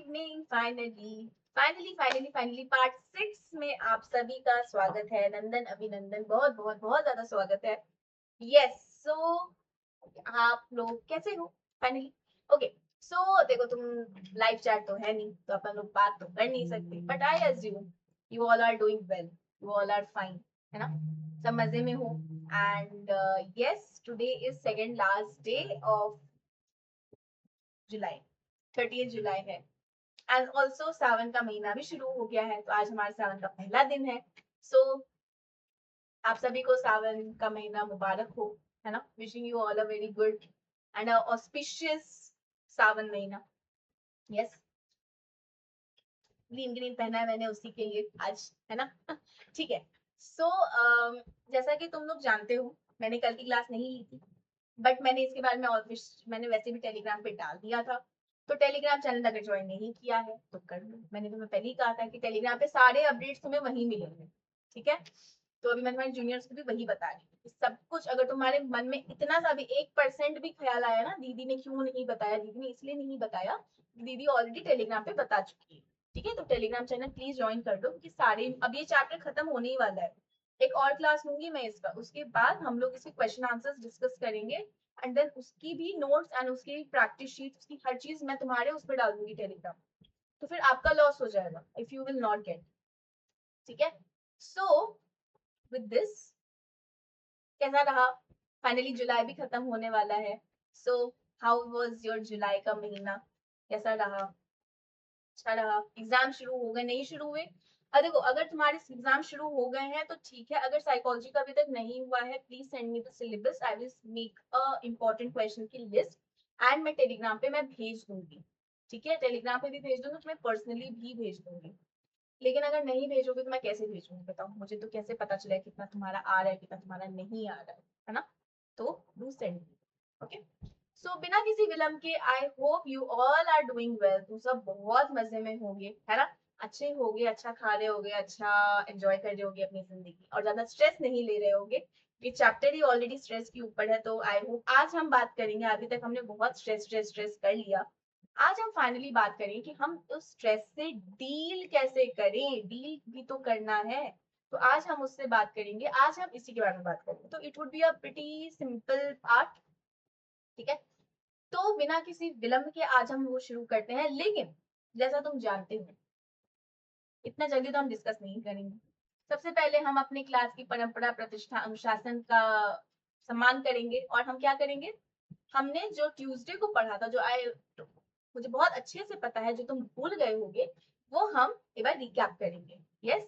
Evening. Finally part 6 में आप सभी का स्वागत है। नंदन अभिनंदन, बहुत बहुत बहुत ज्यादा स्वागत है। यस, सो आप लोग कैसे हो? Finally okay. सो देखो, तुम लाइव चैट तो है नहीं, तो अपन लोग बात तो कर नहीं सकते, but I assume you all are doing well, you all are fine, है ना? सब मजे में हो। And yes, today is second last day of July, 30 जुलाई है। एंड ऑल्सो सावन का महीना भी शुरू हो गया है, तो आज हमारे सावन का पहला दिन है। सो आप सभी को सावन का महीना मुबारक हो, है ना? Wishing you all a very good and auspicious Sawan महीना। यस, ग्रीन ग्रीन पहना है मैंने उसी के लिए आज, है ना? ठीक है। सो जैसा कि तुम लोग जानते हो, मैंने कल की क्लास नहीं ली थी, बट मैंने इसके बारे में मैंने वैसे भी टेलीग्राम पे डाल दिया था। तो टेलीग्राम चैनल अगर ज्वाइन नहीं किया है तो कर लो। मैंने तुम्हें पहले ही कहा था कि टेलीग्राम पे सारे अपडेट्स तुम्हें वहीं मिलेंगे, ठीक है? तो अभी मैं तुम्हारे जूनियर्स को भी वही बता रही हूँ। सब कुछ अगर तुम्हारे मन में इतना सा भी 1% भी ख्याल आया ना, दीदी ने क्यों नहीं बताया, दीदी ने इसलिए नहीं बताया, दीदी ऑलरेडी टेलीग्राम पे बता चुकी है, ठीक है? तो टेलीग्राम चैनल प्लीज ज्वाइन कर दो, क्योंकि सारे अब ये चैप्टर खत्म होने ही वाला है। एक और क्लास लूंगी मैं इसका, उसके बाद हम लोग इसके क्वेश्चन आंसर्स डिस्कस करेंगे, एंड देन उसकी भी नोट्स एंड उसकी प्रैक्टिस शीट, उसकी हर चीज मैं तुम्हारे उस पर डाल दूंगी टेलीग्राम। तो फिर आपका लॉस हो जाएगा if you will not gate, ठीक है? सो विद दिस, कैसा रहा? फाइनली जुलाई भी खत्म होने वाला है। सो हाउ वाज योर जुलाई का महीना? कैसा रहा? अच्छा रहा? एग्जाम शुरू हो गए, नहीं शुरू हुए? देखो, अगर तुम्हारे एग्जाम शुरू हो गए हैं तो ठीक है। अगर साइकोलॉजी का अभी तक नहीं हुआ है, please send me the syllabus, I will make a important question की लिस्ट एंड मैं टेलीग्राम पे मैं भेज दूंगी, ठीक है? टेलीग्राम पे भी भेज दूंगी, तुम्हें पर्सनली भी भेज दूंगी। लेकिन अगर नहीं भेजोगे तो मैं कैसे भेजूंगी बताओ? मुझे तो कैसे पता चले कितना तुम्हारा आ रहा है, कितना तुम्हारा नहीं आ रहा है ना? तो डू सेंड, ओके? सो बिना किसी विलंब के, I hope you all are doing well. तुम सब बहुत मजे में होंगे, है ना? अच्छे होगे, अच्छा खा रहे होगे, अच्छा एंजॉय कर रहे होगे अपनी जिंदगी, और ज्यादा स्ट्रेस नहीं ले रहे होगे। ये चैप्टर ही ऑलरेडी स्ट्रेस के ऊपर है, तो आई होप आज हम बात करेंगे। अभी तक हमने बहुत स्ट्रेस स्ट्रेस स्ट्रेस कर लिया, आज हम फाइनली बात करें कि हम उस स्ट्रेस से डील कैसे करें। डील भी तो करना है, तो आज हम उससे बात करेंगे, आज हम इसी के बारे में बात करेंगे। तो it would be a pretty simple part, ठीक है? तो बिना किसी विलंब के आज हम वो शुरू करते हैं। लेकिन जैसा तुम जानते हो, इतना जल्दी तो हम डिस्कस नहीं करेंगे। सबसे पहले हम अपनी क्लास की परंपरा, प्रतिष्ठा, अनुशासन का सम्मान करेंगे। और हम क्या करेंगे? हमने जो ट्यूसडे को पढ़ा था, जो आई मुझे बहुत अच्छे से पता है, जो तुम भूल गए होगे, वो हम एक बार रिकैप करेंगे। यस,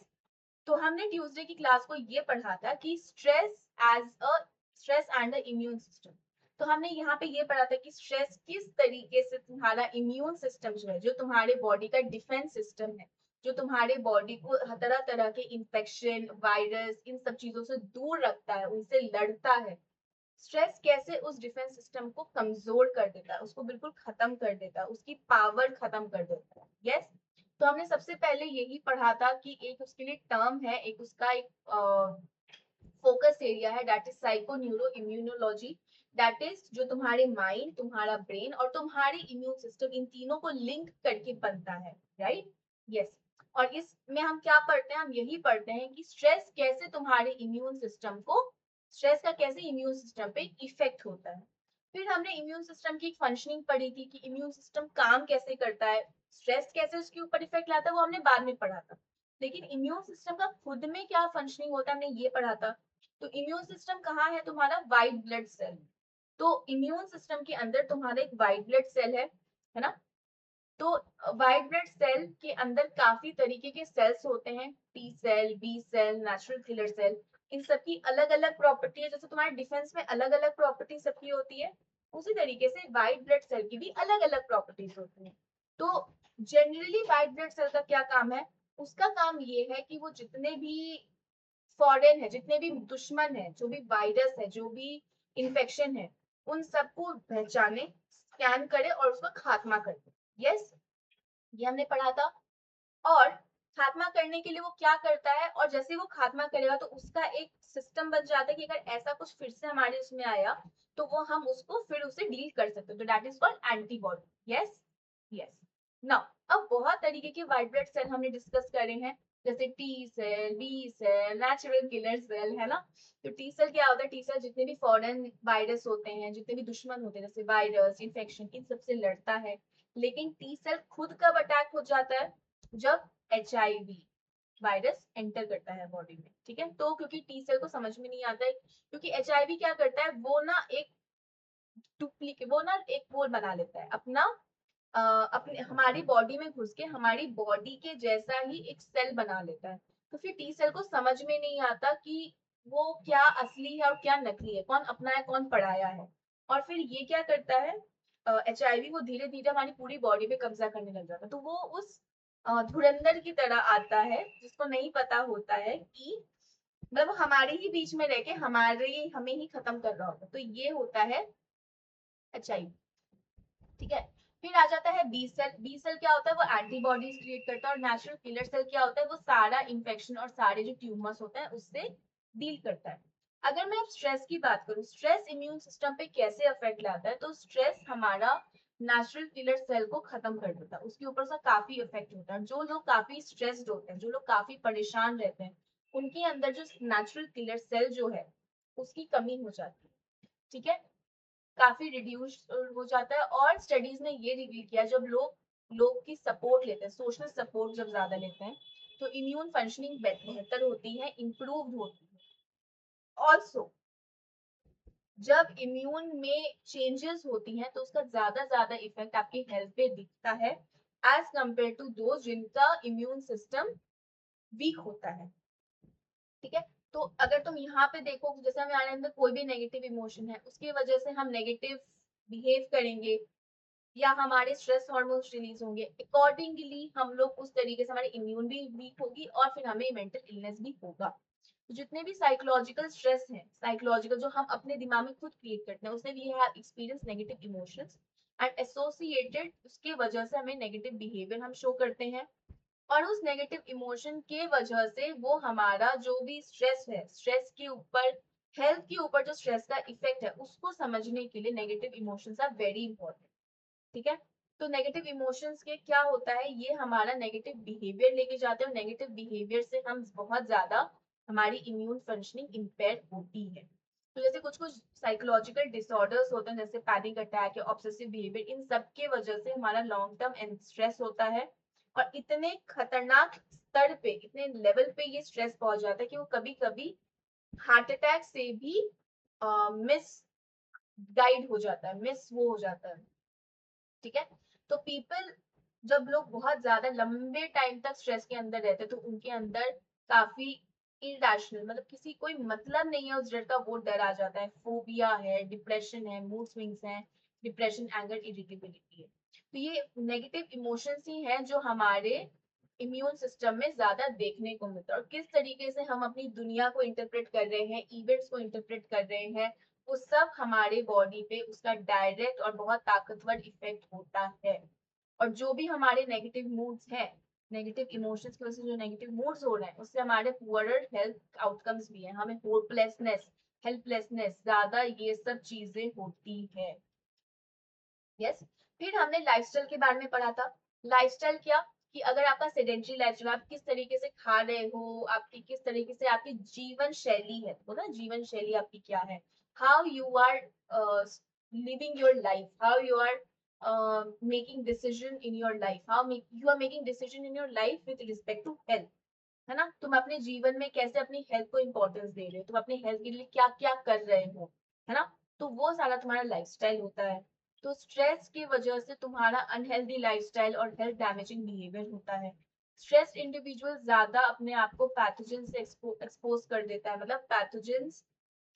तो हमने ट्यूसडे की क्लास को ये पढ़ा था कि stress and the immune system. तो हमने यहाँ पे ये पढ़ा था कि स्ट्रेस किस तरीके से तुम्हारा इम्यून सिस्टम जो है, जो तुम्हारे बॉडी का डिफेंस सिस्टम है, जो तुम्हारे बॉडी को तरह तरह के इंफेक्शन, वायरस, इन सब चीजों से दूर रखता है, उनसे लड़ता है। स्ट्रेस कैसे उस डिफेंस सिस्टम को कमजोर कर देता है, उसको बिल्कुल खत्म कर देता है, उसकी पावर खत्म कर देता है। यस, तो हमने सबसे पहले यही पढ़ा था कि एक उसके लिए टर्म है, एक उसका एक फोकस एरिया है, that is psycho neuro immunology. That is जो तुम्हारे माइंड, तुम्हारा ब्रेन और तुम्हारी इम्यून सिस्टम, इन तीनों को लिंक करके बनता है, राइट? यस। और इसमें हम क्या पढ़ते हैं? हम यही पढ़ते हैं कि स्ट्रेस कैसे तुम्हारे इम्यून सिस्टम को, स्ट्रेस का कैसे इम्यून सिस्टम पे इफेक्ट होता है। फिर हमने इम्यून सिस्टम की एक फंक्शनिंग पढ़ी थी कि इम्यून सिस्टम काम कैसे करता है, स्ट्रेस कैसे उसके ऊपर इफेक्ट लाता है, वो हमने बाद में पढ़ा था। लेकिन इम्यून सिस्टम का खुद में क्या फंक्शनिंग होता है, हमने ये पढ़ा था। तो इम्यून सिस्टम कहाँ है? तुम्हारा व्हाइट ब्लड सेल। तो इम्यून सिस्टम के अंदर तुम्हारा एक व्हाइट ब्लड सेल है ना? तो व्हाइट ब्लड सेल के अंदर काफी तरीके के सेल्स होते हैं, T cell, B cell, natural killer cell. इन सबकी अलग अलग प्रॉपर्टी है, जैसे तुम्हारे डिफेंस में अलग अलग प्रॉपर्टी सबकी होती है, उसी तरीके से व्हाइट ब्लड सेल की भी अलग अलग प्रॉपर्टीज होती हैं। तो जनरली व्हाइट ब्लड सेल का क्या काम है? उसका काम ये है कि वो जितने भी फॉरेन है, जितने भी दुश्मन है, जो भी वायरस है, जो भी इन्फेक्शन है, उन सबको पहचाने, स्कैन करे और उसका खात्मा कर दे। यस, ये हमने पढ़ा था। और खात्मा करने के लिए वो क्या करता है, और जैसे वो खात्मा करेगा तो उसका एक सिस्टम बन जाता है कि अगर ऐसा कुछ फिर से हमारे उसमें आया तो वो हम उसको फिर उसे डील कर सकते हैं। तो that is called antibody. Yes, yes. Now अब बहुत तरीके के व्हाइट ब्लड सेल हमने डिस्कस करे हैं, जैसे T cell, B cell, natural killer cell, है ना। तो टी सेल क्या होता है, टी सेल जितने भी फॉरेन वायरस होते हैं, जितने भी दुश्मन होते हैं, जैसे वायरस, इन्फेक्शन, इन सबसे लड़ता है। लेकिन टी सेल खुद कब अटैक हो जाता है, जब HIV वायरस एंटर करता है बॉडी में, ठीक है। तो क्योंकि टी सेल को समझ में नहीं आता है, क्योंकि HIV क्या करता है, वो ना एक डुप्लीकेट, वो ना एक वो बना लेता है अपना, अपने हमारी बॉडी में घुस के हमारी बॉडी के जैसा ही एक सेल बना लेता है। तो फिर टी सेल को समझ में नहीं आता कि वो क्या असली है और क्या नकली है, कौन अपना है कौन पराया है। और फिर ये क्या करता है, HIV वो धीरे धीरे हमारी पूरी बॉडी पे कब्जा करने लग जाता है। तो वो उस धुरंधर की तरह आता है, जिसको नहीं पता होता है कि मतलब वो हमारे ही बीच में रह के हमें ही खत्म कर रहा होता है। तो ये होता है HIV, ठीक है। फिर आ जाता है बी सेल। बी सेल क्या होता है, वो एंटीबॉडीज क्रिएट करता है। और नेचुरल किलर सेल क्या होता है, वो सारा इन्फेक्शन और सारे जो ट्यूमर्स होते हैं उससे डील करता है। अगर मैं स्ट्रेस की बात करूं, स्ट्रेस इम्यून सिस्टम पे कैसे अफेक्ट लाता है, तो स्ट्रेस हमारा नेचुरल किलर सेल को खत्म कर देता है, उसके ऊपर से काफी इफेक्ट होता है। जो लोग काफी स्ट्रेस्ड होते हैं, जो लोग काफी परेशान रहते हैं, उनके अंदर जो नेचुरल किलर सेल जो है उसकी कमी हो जाती है, ठीक है, काफी रिड्यूस हो जाता है। और स्टडीज ने ये रिवील किया, जब लोग की सपोर्ट लेते हैं, सोशल सपोर्ट जब ज्यादा लेते हैं, तो इम्यून फंक्शनिंग बेहतर होती है, इम्प्रूव होती है। ऑल्सो जब इम्यून में चेंजेस होती हैं, तो उसका ज्यादा इफेक्ट आपकी हेल्थ पे दिखता है, एज कंपेयर टू दोज जिनका इम्यून सिस्टम वीक होता है, ठीक है। तो अगर तुम यहाँ पे देखो, जैसे हमारे अंदर कोई भी नेगेटिव इमोशन है, उसकी वजह से हम नेगेटिव बिहेव करेंगे, या हमारे स्ट्रेस हार्मोन्स रिलीज होंगे, अकॉर्डिंगली हम लोग उस तरीके से हमारी इम्यून भी वीक होगी और फिर हमें मेंटल इलनेस भी होगा। तो जितने भी साइकोलॉजिकल स्ट्रेस हैं, साइकोलॉजिकल जो हम अपने दिमाग में खुद क्रिएट करते हैं, उससे we have experience negative emotions and associated, उसके वजह से हमें नेगेटिव बिहेवियर हम शो करते हैं। और उस नेगेटिव इमोशन के वजह से वो हमारा जो भी स्ट्रेस है, स्ट्रेस के ऊपर, हेल्थ के ऊपर जो स्ट्रेस का इफेक्ट है, उसको समझने के लिए negative emotions are very important, ठीक है। तो नेगेटिव इमोशंस के क्या होता है, ये हमारा नेगेटिव बिहेवियर लेके जाते हैं, और नेगेटिव बिहेवियर से हम बहुत ज्यादा, हमारी इम्यून फंक्शनिंग इम्पेयर होती है। तो जैसे कुछ कुछ साइकोलॉजिकल डिसऑर्डर्स होते हैं, जैसे पैनिक अटैक या ऑब्सेसिव बिहेवियर, इन सब के वजह से हमारा लॉन्ग टर्म स्ट्रेस होता है। और इतने खतरनाक स्तर पे, इतने लेवल पे ये स्ट्रेस पहुंच जाता है कि वो कभी कभी हार्ट अटैक से भी मिस गाइड हो जाता है, मिस वो हो जाता है, ठीक है। तो पीपल, जब लोग बहुत ज्यादा लंबे टाइम तक स्ट्रेस के अंदर रहते हैं, तो उनके अंदर काफी इरेशनल, मतलब किसी कोई मतलब नहीं है उस डर का, वो डर आ जाता है, फोबिया है, डिप्रेशन है, मूड स्विंग्स है, डिप्रेशन, एंगर, इरिटेबिलिटी है। तो ये नेगेटिव इमोशंस ही हैं जो हमारे इम्यून सिस्टम में ज्यादा देखने को मिलता है। और किस तरीके से हम अपनी दुनिया को इंटरप्रेट कर रहे हैं, इवेंट्स को इंटरप्रेट कर रहे हैं, वो सब हमारे बॉडी पे उसका डायरेक्ट और बहुत ताकतवर इफेक्ट होता है। और जो भी हमारे नेगेटिव मूड्स हैं, नेगेटिव इमोशंस की वजह से जो नेगेटिव मूड्स हो रहे हैं, उससे हमारे पुअरर हेल्थ आउटकम्स भी हैं, हमें होपलेसनेस, हेल्पलेसनेस, ज्यादा ये सब चीजें होती है। यस। फिर हमने लाइफस्टाइल के बारे में पढ़ा था। लाइफस्टाइल क्या, कि अगर आपका सेडेंटरी लाइफस्टाइल, आप किस तरीके से खा रहे हो, आपकी किस तरीके से आपकी जीवन शैली है, तो ना जीवन शैली आपकी क्या है, how you are living your life, how you are making decision in your life, how you are making decision in your life with respect to health, है ना। तुम अपने जीवन में कैसे अपनी हेल्थ को इंपॉर्टेंस दे रहे हो, तुम अपने हेल्थ के लिए क्या क्या कर रहे हो, है ना। तो वो सारा तुम्हारा लाइफस्टाइल होता है। तो स्ट्रेस की वजह से तुम्हारा अनहेल्दी लाइफस्टाइल और हेल्थ डैमेजिंग बिहेवियर होता है। स्ट्रेस इंडिविजुअल ज्यादा अपने आप को पैथोजन से एक्सपोज कर देता है। मतलब पैथोजन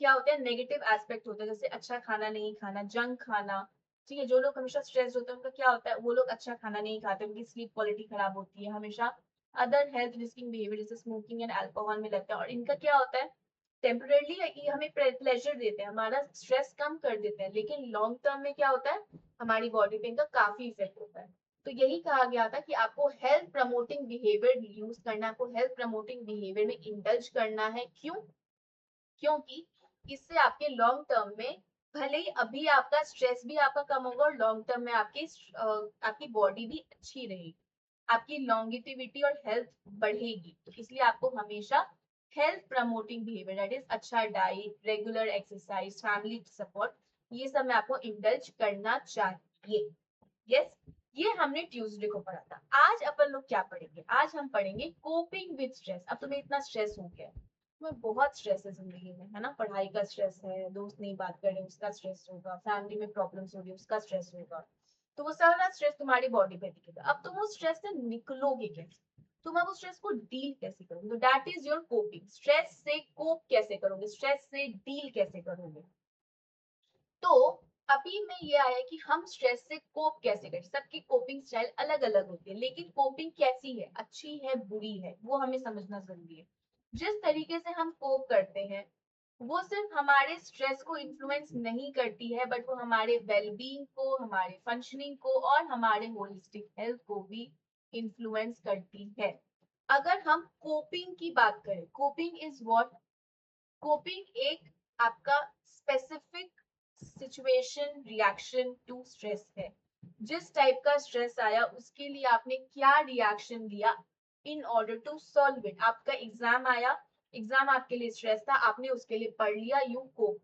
क्या होते हैं, नेगेटिव एस्पेक्ट होते हैं, जैसे अच्छा खाना नहीं खाना, जंक खाना, ठीक है। जो लोग हमेशा स्ट्रेस होते हैं, उनका क्या होता है, वो लोग अच्छा खाना नहीं खाते, उनकी स्लीप क्वालिटी खराब होती है, हमेशा अदर हेल्थ रिस्किंग बिहेवियर जैसे स्मोकिंग एंड अल्कोहल में लगता है। और इनका क्या होता है, टेम्परेली ये हमें प्लेजर देते हैं, हमारा स्ट्रेस कम कर देते हैं, लेकिन लॉन्ग टर्म में क्या होता है, हमारी बॉडी पे इनका काफी इफेक्ट होता है। तो यही कहा गया था कि आपको हेल्थ प्रमोटिंग बिहेवियर यूज करना है, आपको हेल्थ प्रमोटिंग बिहेवियर में इंडल्ज करना है। क्यों, क्योंकि इससे आपके लॉन्ग टर्म में, भले ही अभी आपका स्ट्रेस भी आपका कम होगा, और लॉन्ग टर्म में आपकी आपकी बॉडी भी अच्छी रहेगी। आपकी लॉन्गेटिविटी और हेल्थ बढ़ेगी। तो इसलिए आपको हमेशा health promoting behaviour, that is अच्छा diet, regular exercise, family support, ये सब में आपको इंडल्ज करना चाहिए। यस, ये हमने ट्यूसडे को पढ़ा था। आज अपन लोग क्या पढ़ेंगे? आज हम पढ़ेंगे कोपिंग विद स्ट्रेस। अब तुम्हें इतना स्ट्रेस हो गया, तुम्हें बहुत स्ट्रेस है जिंदगी में, है ना? पढ़ाई का स्ट्रेस है, दोस्त नहीं बात कर रहे उसका स्ट्रेस होगा, फैमिली में प्रॉब्लम्स हो रही उसका स्ट्रेस होगा, तो वो सारा स्ट्रेस तुम्हारी बॉडी पे दिखेगा। अब तुम उस स्ट्रेस से निकलोगे कैसे? तुम अब उस स्ट्रेस को डील कैसे करोगे? तो that is your coping. Stress से कोप कैसे करोगे, स्ट्रेस से डील कैसे करोगे? तो अभी में ये आया कि हम स्ट्रेस से कोप कैसे करें। सबकी कोपिंग स्टाइल अलग अलग होती है, लेकिन कोपिंग कैसी है, अच्छी है बुरी है, वो हमें समझना जरूरी है। जिस तरीके से हम कोप करते हैं वो सिर्फ हमारे स्ट्रेस को इन्फ्लुएंस नहीं करती है, बट वो हमारे वेलबींग को, हमारे फंक्शनिंग को और हमारे होलिस्टिक हेल्थ को भी इन्फ्लुएंस करती है। अगर हम कोपिंग की बात करें, कोपिंग इज व्हाट? कोपिंग एक आपका specific situation reaction to stress है। जिस टाइप का स्ट्रेस आया उसके लिए आपने क्या रिएक्शन लिया in order to solve it. आपका एग्जाम आया, एग्जाम आपके लिए स्ट्रेस था, आपने उसके लिए पढ़ लिया, यू कोप।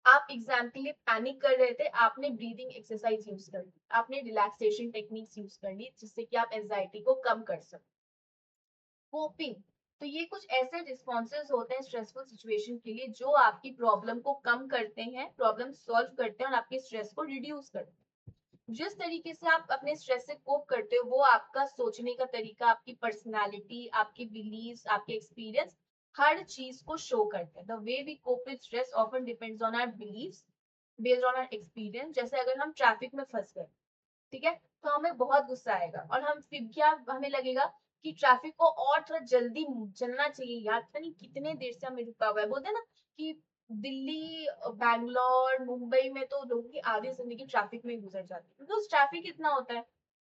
आप एग्जाम के लिए पैनिक कर रहे थे, आपने ब्रीदिंग एक्सरसाइज यूज कर ली, आपने रिलैक्सेशन टेक्निक्स यूज कर ली, जिससे कि आप एंजाइटी को कम कर सको। कोपिंग, तो ये कुछ ऐसे रिस्पॉन्सेज होते हैं स्ट्रेसफुल सिचुएशन के लिए जो आपकी प्रॉब्लम को कम करते हैं, प्रॉब्लम सॉल्व करते हैं और आपके स्ट्रेस को रिड्यूस करते हैं। जिस तरीके से आप अपने स्ट्रेस से कोप करते हो वो आपका सोचने का तरीका, आपकी पर्सनालिटी, आपके बिलीव्स, आपके एक्सपीरियंस, हर चीज को शो करते हैं। The way we cope with stress often depends on our believes based on our experience. जैसे अगर हम ट्रैफिक में फंस गए, ठीक है, तो हमें बहुत गुस्सा आएगा और हम फिर क्या, हमें लगेगा कि ट्रैफिक को और थोड़ा जल्दी चलना चाहिए यार, पता नहीं कितने देर से हमें रुका हुआ है। बोलते हैं ना कि दिल्ली, बैंगलोर, मुंबई में तो लोगों की आधी जिंदगी ट्रैफिक में गुजर जाती है क्योंकि ट्रैफिक इतना होता है।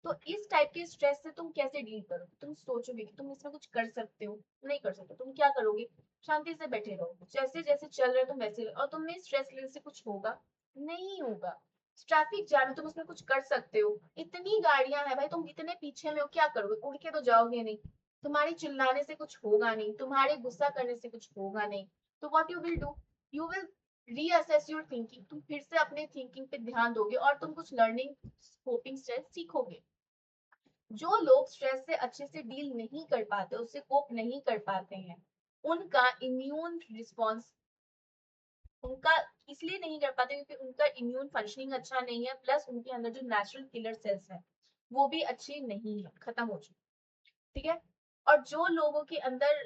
तो इस टाइप के स्ट्रेस से तुम कैसे डील करोगे? तुम सोचोगे कि तुम इसमें कुछ कर सकते हो, नहीं कर सकते, तुम क्या करोगे? शांति से बैठे रहो, जैसे जैसे चल रहे हो तुम वैसे, और तुम्हें स्ट्रेस लेने से कुछ होगा? नहीं होगा। ट्रैफिक जाम है, तुम उसमें कुछ कर सकते हो? इतनी गाड़ियां हैं भाई, तुम इतने पीछे में हो, क्या करोगे? उड़ के तो जाओगे नहीं। तुम्हारी चिल्लाने से कुछ होगा नहीं, तुम्हारे गुस्सा करने से कुछ होगा नहीं। तो what you will do, you will reassess your thinking. तुम फिर से अपने थिंकिंग पे ध्यान दोगे और तुम कुछ लर्निंग कोपिंग स्टाइल सीखोगे। जो लोग स्ट्रेस से अच्छे से डील नहीं कर पाते, उससे कोप नहीं कर पाते हैं, उनका इम्यून रिस्पॉन्स, उनका इसलिए नहीं कर पाते क्योंकि उनका इम्यून फंक्शनिंग अच्छा नहीं है, प्लस उनके अंदर जो नेचुरल किलर सेल्स है वो भी अच्छे नहीं है, खत्म हो चुके। ठीक है। और जो लोगों के अंदर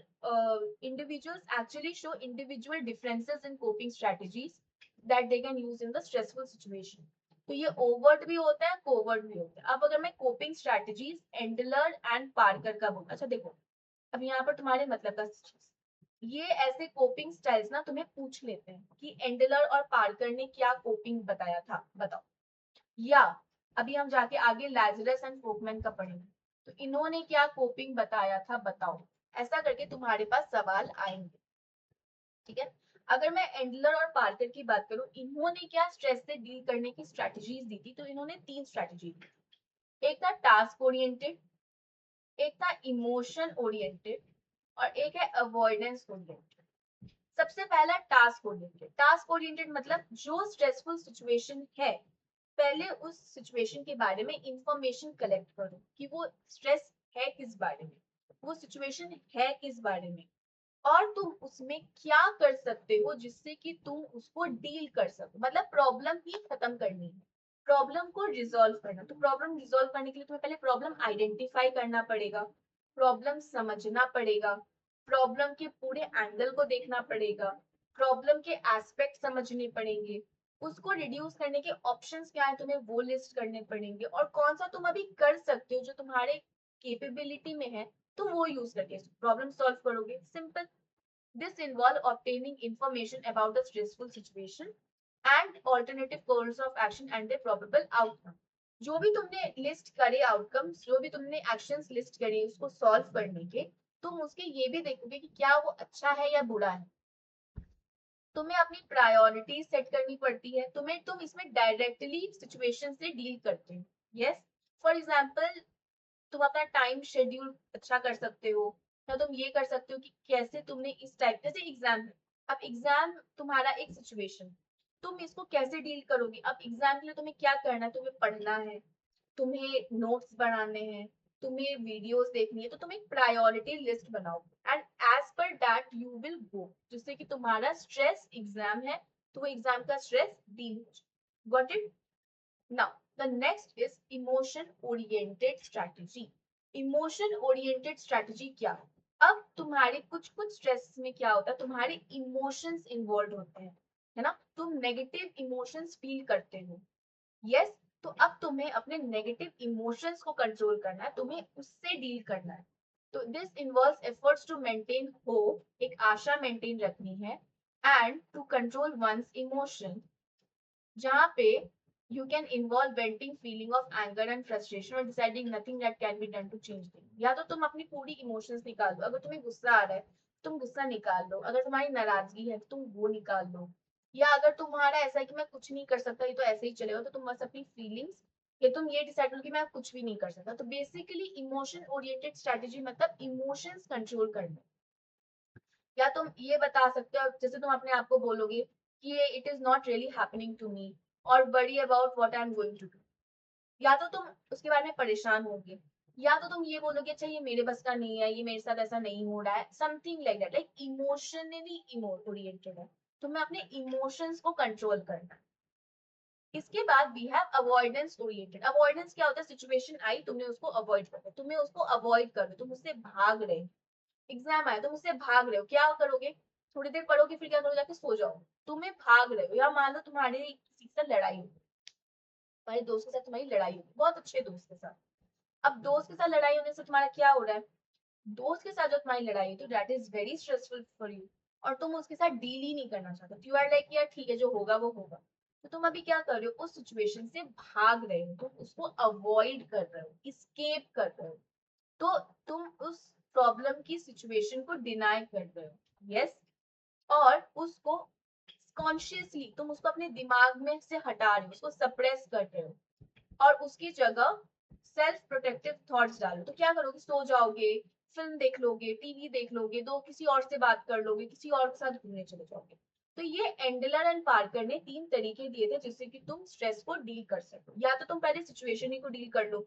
individuals actually show individual differences in coping strategies that they can use in the stressful situation. तो ये ओवर्ट भी होता है, कोवर्ट भी होता है। अब अगर मैं कोपिंग स्ट्रेटजीज एंडलर एंड पार्कर का बोलूं, अच्छा देखो, अब यहाँ पर तुम्हारे मतलब का ये ऐसे कोपिंग स्टाइल्स ना तुम्हें पूछ लेते हैं कि एंडलर और पार्कर ने क्या कोपिंग बताया था, बताओ। या अभी हम जाके आगे लैजरस एंड फोकमैन का पढ़ेंगे, तो इन्होंने क्या कोपिंग बताया था, बताओ। ऐसा करके तुम्हारे पास सवाल आएंगे। ठीक है। अगर मैं एंडलर और पार्कर की बात करूं, इन्होंने क्या स्ट्रेस से डील करने की स्ट्रेटजीज दी थी, तो इन्होंने 3 स्ट्रेटजी दी। एक था टास्क ओरिएंटेड, एक था इमोशन ओरिएंटेड और एक है अवॉइडेंस ओरिएंटेड। सबसे पहला टास्क ओरिएंटेड। टास्क ओरिएंटेड मतलब जो स्ट्रेसफुल सिचुएशन है, पहले उस सिचुएशन के बारे में इंफॉर्मेशन कलेक्ट करो कि वो स्ट्रेस है किस बारे में, वो सिचुएशन है किस बारे में, और तुम उसमें क्या कर सकते हो जिससे कि तुम उसको डील कर सको। मतलब प्रॉब्लम ही खत्म करनी है, प्रॉब्लम को रिजॉल्व करना। तो प्रॉब्लम रिजॉल्व करने के लिए तुम्हें पहले प्रॉब्लम आइडेंटिफाई करना पड़ेगा, प्रॉब्लम समझना पड़ेगा, प्रॉब्लम के पूरे एंगल को देखना पड़ेगा, प्रॉब्लम के एस्पेक्ट समझने पड़ेंगे, उसको रिड्यूस करने के ऑप्शंस क्या है तुम्हें वो लिस्ट करने पड़ेंगे, और कौन सा तुम अभी कर सकते हो जो तुम्हारे केपेबिलिटी में है, तुम वो यूज करके प्रॉब्लम सॉल्व करोगे। Simple. This involve obtaining information about the stressful situation and alternative course of action and the probable outcome. जो भी तुमने लिस्ट करे आउटकम्स, जो भी तुमने एक्शंस लिस्ट करे उसको सॉल्व करने के, तुम उसके ये भी देखोगे कि क्या वो अच्छा है या बुरा है। तुम्हें अपनी प्रायोरिटी सेट करनी पड़ती है, तुम इसमें डायरेक्टली सिचुएशन से डील करते हो। यस, फॉर एग्जाम्पल तुम अपना टाइम शेड्यूल अच्छा कर सकते हो, या तुम ये कर सकते हो कि कैसे तुमने इस टाइप, जैसे एग्जाम है, अब एग्जाम तुम्हारा एक सिचुएशन, तुम इसको कैसे डील करोगे। अब एग्जाम के लिए तुम्हें क्या करना है, तुम्हें पढ़ना है, तुम्हें नोट्स बनाने हैं, तुम्हें वीडियोस देखनी है, तो तुम एक प्रायोरिटी लिस्ट बनाओ and as per that you will go, जिससे कि तुम्हारा स्ट्रेस एग्जाम है तो वो एग्जाम का स्ट्रेस डील हो जाए। Got it. Now the next is emotion oriented strategy. Emotion oriented strategy क्या है? अब तुम्हारे कुछ कुछ स्ट्रेस में क्या होता है, तुम्हारे इमोशंस इन्वॉल्व होते हैं, है ना, तुम नेगेटिव इमोशंस फील करते हो। यस, तो अब तुम्हें अपने नेगेटिव इमोशंस को कंट्रोल करना है, तुम्हें उससे डील करना है। तो this involves efforts to maintain hope, एक आशा मेंटेन रखनी है, and to control one's emotion, जहाँ पे you can involve venting feeling of anger and frustration or deciding nothing that can be done to change things। या तो तुम अपनी पूरी इमोशंस निकाल दो, अगर तुम्हें गुस्सा आ रहा है तुम गुस्सा निकाल लो, अगर तुम्हारी नाराजगी है तुम वो निकाल लो, या अगर तुम्हारा ऐसा है कि मैं कुछ नहीं कर सकता, ये तो ऐसे ही चलेगा, तो तुम बस अपनी फीलिंग्स, या तुम ये डिसाइड करो कि मैं कुछ भी नहीं कर सकता। तो बेसिकली इमोशन ओरिएंटेड स्ट्रेटेजी मतलब इमोशंस कंट्रोल करना। या तुम ये बता सकते हो, जैसे तुम अपने आप को बोलोगे कि ये it is not really happening to me, और worry about what I am going to do. या तो तुम उसके बारे में परेशान होगे, या तो तुम ये बोलोगे अच्छा ये मेरे बस का नहीं है, ये मेरे साथ ऐसा नहीं हो रहा है, something like that, like emotionally oriented है। तुम्हें अपने इमोशंस को कंट्रोल करना है। इसके बाद we have avoidance oriented. Avoidance क्या होता है, सिचुएशन आई तुमने उसको अवॉइड करना, तुम्हें उसको अवॉइड करना, तुम उससे भाग रहे हो। एग्जाम आया तुम उससे भाग रहे हो, क्या करोगे, थोड़ी देर पढ़ोगे फिर क्या करोगे, जाके सो जाओ। तुम्हें भाग रहे हो, या मान लो तुम्हारी किसी से लड़ाई हो, तुम्हारे दोस्त के साथ तुम्हारी लड़ाई होगी, बहुत अच्छे दोस्त के साथ। अब दोस्त के साथ लड़ाई होने से तुम्हारा क्या हो रहा है, दोस्त के साथ जो तुम्हारी लड़ाई है तो that is very stressful for you, और तुम उसके साथ डील ही नहीं करना चाहते, यू आर लाइक यार ठीक है जो होगा वो होगा। तो तुम अभी क्या कर रहे हो, उस सिचुएशन से भाग रहे हो, तुम उसको अवॉइड कर रहे हो, इस्केप कर रहे हो। तो तुम उस प्रॉब्लम की सिचुएशन को डिनाई कर रहे हो। यस, और उसको कॉन्शियसली तुम उसको अपने दिमाग में से हटा रहे हो, उसको सप्रेस कर रहे हो, और उसकी जगह सेल्फ प्रोटेक्टिव थॉट्स डालो। तो क्या करोगे, सो जाओगे, फिल्म देख लोगे, टीवी देख लोगे, दो किसी और से बात कर लोगे, किसी और के साथ घूमने चले जाओगे। तो ये एंडलर एंड पार्कर ने 3 तरीके दिए थे जिससे कि तुम स्ट्रेस को डील कर सको। या तो तुम पहले सिचुएशन ही को डील कर लो,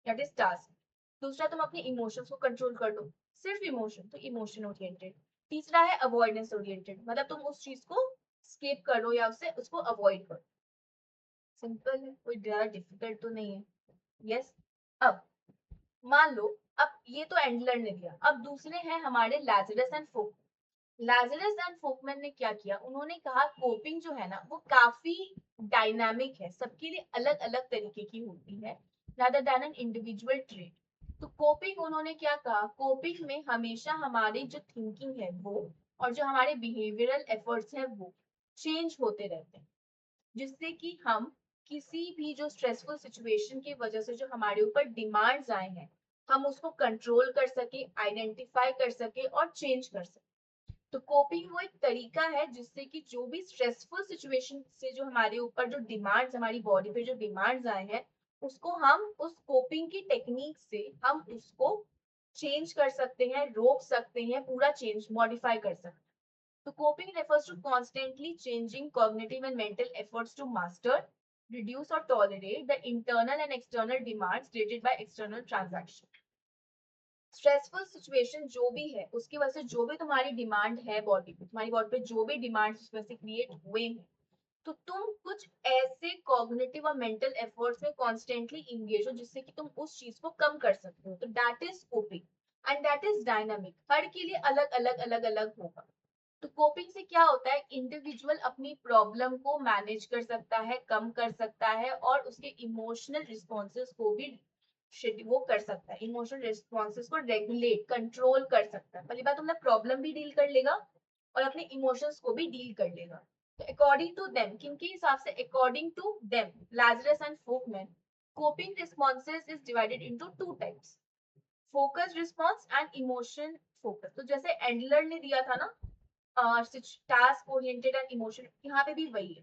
दैट इज टास्क। दूसरा तुम अपने इमोशंस को कंट्रोल कर लो, सिर्फ इमोशन, तो इमोशन ओरिएंटेड। तीसरा है अवॉइडेंस ओरिएंटेड, मतलब तुम उस चीज को स्केप करो या उससे उसको अवॉइड करो। सिंपल है, कोई ज्यादा डिफिकल्ट तो नहीं है। यस, अब मान लो, अब ये तो एंडलर ने दिया, अब दूसरे हैं हमारे Lazarus and Folk. Lazarus and Folkman ने क्या किया, उन्होंने कहा कोपिंग जो है ना वो काफी डायनामिक है, सबके लिए अलग अलग तरीके की होती है, rather than an individual trait। तो कोपिंग उन्होंने क्या कहा, कोपिंग में हमेशा हमारी जो थिंकिंग है वो, और जो हमारे बिहेवियरल एफर्ट्स है वो चेंज होते रहते हैं, जिससे कि हम किसी भी जो स्ट्रेसफुल सिचुएशन की वजह से जो हमारे ऊपर डिमांड्स आए हैं, हम उसको कंट्रोल कर सके, आइडेंटिफाई कर सके और चेंज कर सके। तो कोपिंग वो एक तरीका है जिससे कि जो भी स्ट्रेसफुल सिचुएशन से जो हमारे ऊपर जो डिमांड्स, हमारी बॉडी पे जो डिमांड्स आए हैं, उसको हम उस कोपिंग की टेक्निक से हम उसको चेंज कर सकते हैं, रोक सकते हैं, पूरा चेंज मॉडिफाई कर सकते हैं। तो coping refers to constantly changing cognitive and mental efforts to master, reduce or tolerate the internal and external demands created by external transaction। Stressful situation जो भी है उसकी वजह से जो भी तुम्हारी डिमांड है बॉडी पे, तुम्हारी बॉडी पे जो भी डिमांड उस वजह से क्रिएट हुए हैं, तो तुम कुछ ऐसे कॉग्निटिव और मेंटल एफर्ट्स में कॉन्स्टेंटली इंगेज हो जिससे कि तुम उस चीज को कम कर सकते हो। तो that is coping, and that is dynamic, हर के लिए अलग अलग होगा। तो कोपिंग से क्या होता है, इंडिविजुअल अपनी प्रॉब्लम को मैनेज कर सकता है, कम कर सकता है, और उसके इमोशनल रिस्पॉन्सेस को भी वो कर सकता है, इमोशनल रिस्पॉन्सेस को रेगुलेट कंट्रोल कर सकता है। पहली बात, तुमने प्रॉब्लम भी डील कर लेगा और अपने इमोशंस को भी डील कर लेगा। तो अकॉर्डिंग टू देम, किनके हिसाब से, according to them, Lazarus and Folkman, coping responses is divided into two types, focused response and emotion focus। तो जैसे एंडलर ने दिया था ना टास्क ओरिएंटेड एंड इमोशन, यहाँ पे भी वही है।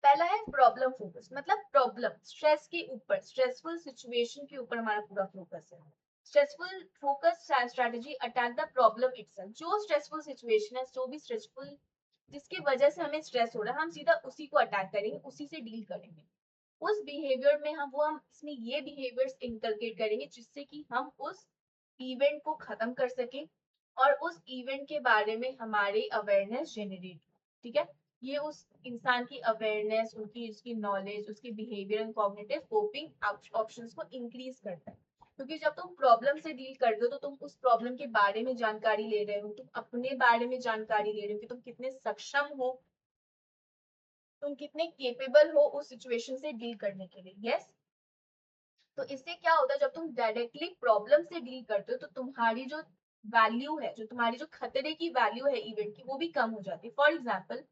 पहला है प्रॉब्लम फोकस, मतलब प्रॉब्लम, स्ट्रेस के ऊपर, स्ट्रेसफुल सिचुएशन के ऊपर हमारा पूरा फोकस है। Stressful focus strategy attack the problem itself. जो स्ट्रेसफुल सिचुएशन है, जो भी स्ट्रेसफुल जिसकी वजह से हमें स्ट्रेस हो रहा है, हम सीधा उसी को अटैक करेंगे, उसी से डील करेंगे। उस बिहेवियर में हम इसमें ये बिहेवियर्स इनकलकेट करेंगे जिससे कि हम उस इवेंट को खत्म कर सकें और उस इवेंट के बारे में हमारी अवेयरनेस जनरेट हो। ठीक है, ये उस इंसान की अवेयरनेस, उनकी उसकी नॉलेज, उसकी behaviour and cognitive coping options को इंक्रीज करता है। क्योंकि जब तुम प्रॉब्लम से डील कर रहे हो तो तुम उस प्रॉब्लम के बारे में जानकारी ले रहे हो, तुम अपने बारे में जानकारी ले रहे हो कि तुम कितने सक्षम हो, तुम कितने केपेबल हो उस सिचुएशन से डील करने के लिए। यस, तो इससे क्या होता है, जब तुम डायरेक्टली प्रॉब्लम से डील करते हो तो तुम्हारी जो वैल्यू है, जो तुम्हारी जो खतरे की वैल्यू है इवेंट की, वो भी कम हो जाती है। फॉर एग्जाम्पल,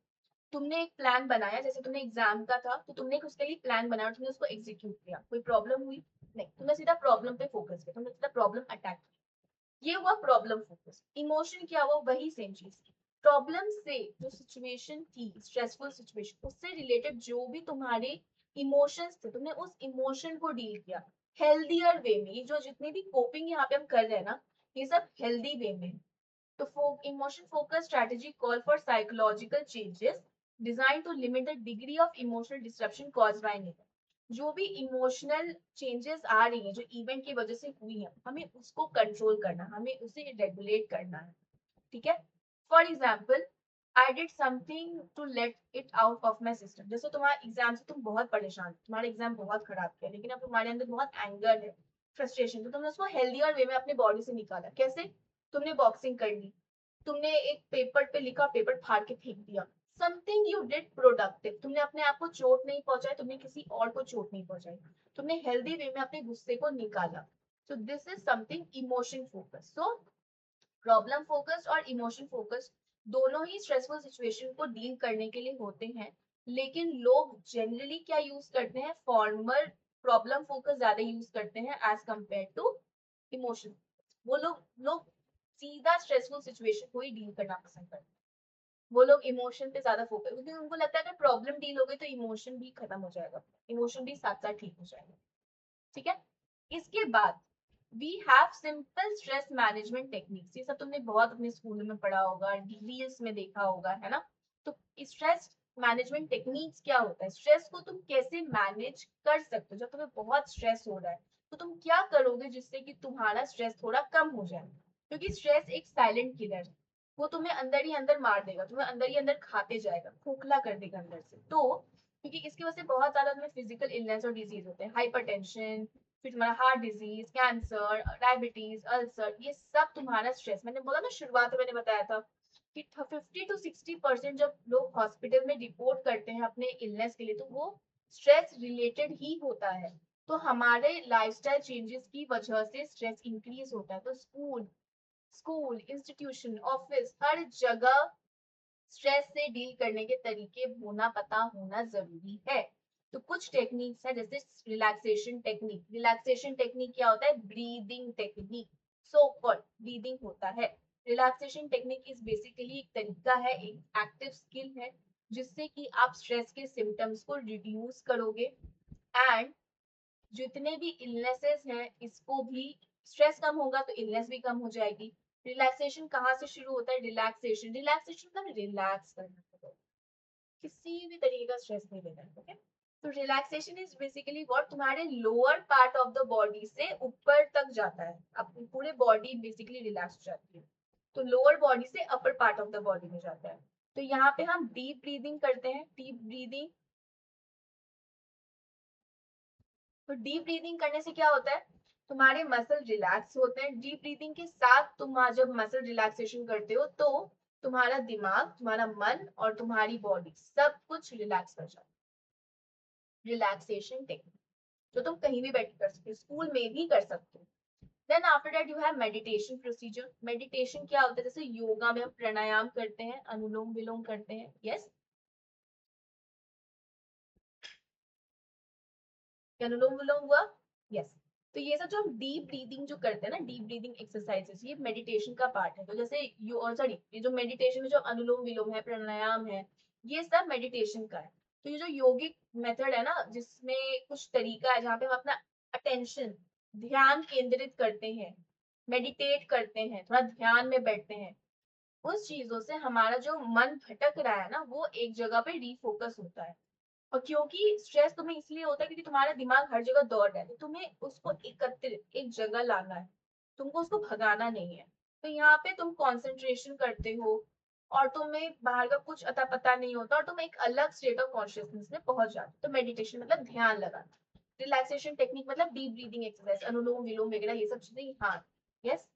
तुमने एक प्लान बनाया, जैसे तुमने एग्जाम का था तो तुमने उसके लिए प्लान बनाया और तुमने उसको एग्जीक्यूट किया, कोई प्रॉब्लम हुई नहीं, तुमने सीधा प्रॉब्लम पे फोकस किया, तुमने सीधा प्रॉब्लम अटैक किया, ये हुआ प्रॉब्लम फोकस। इमोशन क्या हुआ, वही सेम चीज। प्रॉब्लम से जो सिचुएशन थी, स्ट्रेसफुल सिचुएशन, उससे रिलेटेड जो भी तुम्हारे इमोशंस थे, तुमने उस इमोशन को डील किया हेल्दियर वे में। ये जो जितनी भी कोपिंग यहाँ पे हम कर रहे हैं ना, ये सब हेल्दी वे में। तो emotion focus strategy call for psychological changes design to limit the degree of emotional disruption caused by an. जो भी इमोशनल चेंजेस आ रही है, जो इवेंट की वजह से हुई है, हमें उसको कंट्रोल करना, हमें उसे रेगुलेट करना है। ठीक है, for example, I did something to let it out of my system. जैसे तुम्हारा एग्जाम से तुम बहुत परेशान, तुम्हारा एग्जाम बहुत खराब किया, लेकिन अब तुम्हारे अंदर बहुत एंगर है, फ्रस्ट्रेशन, तो तुमने उसको हेल्दियर वे में अपने बॉडी से निकाला। कैसे? तुमने बॉक्सिंग कर ली, तुमने एक पेपर पे लिखा, पेपर फाड़ के फेंक दिया। समथिंग यू डिड प्रोडक्टिव, तुमने अपने आप को चोट नहीं पहुंचाई, तुमने किसी और को चोट नहीं पहुंचाई, तुमने हेल्दी वे में अपने गुस्से को निकाला। So this is something emotion focus. So problem focus और इमोशन फोकस दोनों ही स्ट्रेसफुल सिचुएशन को डील करने के लिए होते हैं, लेकिन लोग जनरली क्या यूज करते हैं, फॉर्मल प्रॉब्लम फोकस ज्यादा यूज करते हैं एज कंपेयर टू इमोशन। वो लोग सीधा स्ट्रेसफुल सिचुएशन को ही डील करना पसंद करते हैं। वो लोग इमोशन पे ज्यादा फोकस, क्योंकि उनको लगता है अगर प्रॉब्लम डील हो गई तो इमोशन भी खत्म हो जाएगा, इमोशन भी साथ साथ ठीक हो जाएगा। ठीक है, इसके बाद we have simple stress management techniques. ये सब तुमने बहुत अपने स्कूल में पढ़ा होगा, रील्स में देखा होगा, है ना? तो स्ट्रेस मैनेजमेंट टेक्निक्स क्या होता है, स्ट्रेस को तुम कैसे मैनेज कर सकते हो। जब तुम्हें बहुत स्ट्रेस हो रहा है तो तुम क्या करोगे जिससे कि तुम्हारा स्ट्रेस थोड़ा कम हो जाए, क्योंकि स्ट्रेस एक साइलेंट किलर है, वो तुम्हें अंदर ही अंदर मार देगा, तुम्हें अंदर ही अंदर खाते जाएगा, खोखला कर देगा अंदर से। तो क्योंकि इसकी वजह से बहुत ज्यादा तुम्हें फिजिकल इलनेस और डिजीज होते हैं, हाइपरटेंशन, फिर तुम्हारा heart disease, cancer, diabetes, ulcer, ये सब तुम्हारा स्ट्रेस। मैंने बोला ना, शुरुआत में मैंने बताया था कि 50 to 60% जब लोग हॉस्पिटल में रिपोर्ट करते हैं अपने इलनेस के लिए, तो वो स्ट्रेस रिलेटेड ही होता है। तो हमारे लाइफस्टाइल चेंजेस की वजह से स्ट्रेस इंक्रीज होता है। तो स्कूल स्कूल इंस्टीट्यूशन, ऑफिस, हर जगह स्ट्रेस से डील करने के तरीके पता होना जरूरी है। तो कुछ टेक्निक्स है, जैसे रिलैक्सेशन टेक्निक। रिलैक्सेशन टेक्निक क्या होता है, breathing technique, so called breathing होता है। रिलैक्सेशन टेक्निक इज बेसिकली एक तरीका है, एक एक्टिव स्किल है, जिससे कि आप स्ट्रेस के सिम्टम्स को रिड्यूस करोगे एंड जितने भी इलनेसेस हैं इसको भी, स्ट्रेस कम होगा तो इलनेस भी कम हो जाएगी। रिलैक्सेशन कहाँ से शुरू होता है, रिलैक्सेशन, रिलैक्सेशन मतलब रिलैक्स करना, किसी भी तरीके का स्ट्रेस नहीं लेना। ओके, तो रिलैक्सेशन इज बेसिकली व्हाट, तुम्हारे lower part of the body से ऊपर तक जाता है, अपनी पूरी बॉडी बेसिकली रिलैक्स हो जाती है। तो लोअर बॉडी से upper part of the body में जाता है। तो यहाँ पे हम डीप ब्रीदिंग करते हैं, डीप ब्रीदिंग। तो डीप ब्रीदिंग करने से क्या होता है, तुम्हारे मसल रिलैक्स होते हैं। डीप ब्रीदिंग के साथ तुम जब मसल रिलैक्सेशन करते हो तो तुम्हारा दिमाग, तुम्हारा मन और तुम्हारी बॉडी सब कुछ रिलैक्स कर जाता है। रिलैक्सेशन टेक्निक जो तुम कहीं भी बैठ कर सकते हो, स्कूल में भी कर सकते हो। Then after that you have meditation procedure. Meditation क्या होता है, जैसे योगा में हम प्राणायाम करते हैं, अनुलोम विलोम करते हैं। यस, अनुलोम विलोम हुआ। यस, तो ये सब जो हम डीप ब्रीदिंग जो करते हैं ना, डीप ब्रीदिंग एक्सरसाइजेस, ये मेडिटेशन का पार्ट है। तो जैसे यू, सॉरी, ये जो मेडिटेशन में जो अनुलोम विलोम है, प्राणायाम है, ये सब मेडिटेशन का है। तो ये जो योगिक मेथड है ना, जिसमें कुछ तरीका है जहाँ पे हम अपना अटेंशन, ध्यान केंद्रित करते हैं, मेडिटेट करते हैं, थोड़ा ध्यान में बैठते हैं, उस चीजों से हमारा जो मन भटक रहा है ना, वो एक जगह पे रीफोकस होता है। और क्योंकि स्ट्रेस तुम्हें इसलिए होता है क्योंकि तुम्हारा दिमाग हर जगह दौड़ रहा है, तो तुम्हें उसको एकत्रित एक जगह लाना है, तुमको उसको भगाना नहीं है। तो यहाँ पे तुम कंसंट्रेशन करते हो और तुम्हें बाहर का कुछ अता पता नहीं होता और तुम एक अलग स्टेट ऑफ कॉन्शियसनेस में पहुंच जाते हो। तो मेडिटेशन मतलब ध्यान लगाना, रिलैक्सेशन टेक्निक मतलब डीप ब्रीदिंग एक्सरसाइज, अनुलोम विलोम वगैरह ये सब चीजें। हाँ, यस।